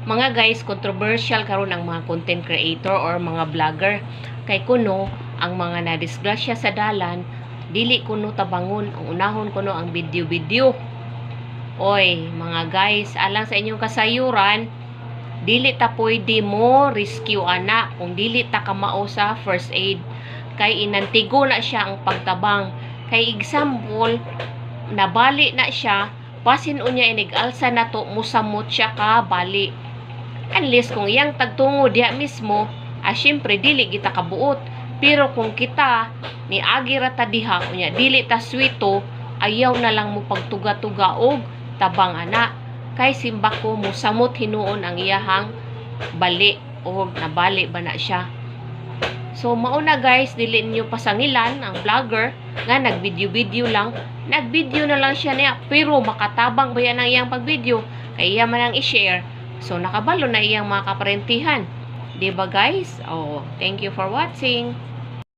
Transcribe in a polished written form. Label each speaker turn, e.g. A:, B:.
A: Mga guys, controversial karon ang mga content creator or mga vlogger. Kay kuno ang mga nadisgrasya sa dalan, dili kuno tabangon, ang unahon kuno ang video-video. Oy, mga guys, alang sa inyong kasayuran, dili ta pwede mo rescue ana kung dili ta kamao sa first aid. Kay inantigo na siya ang pagtabang. Kay example, nabali na siya, pasin unya inig-alsa na to, musamot siya ka bali. Unless kung iyang tagtungo diya mismo, syempre dili kita kabuot. Pero kung kita ni agi ra ta diha unya dili ta swito, ayaw na lang mo pagtuga-tuga og tabang ana. Kay simbako mo samot hinuon ang iyahang bali o nabali ba na siya. So mauna guys, dili niyo pasangilan ang vlogger nga nagvideo-video lang. Nagvideo na lang siya niya, pero makatabang ba yan ang iyang pagvideo? Kay iya man ang i-share. So nakabalo na iyang mga kaparentihan. Diba guys? Oh, thank you for watching.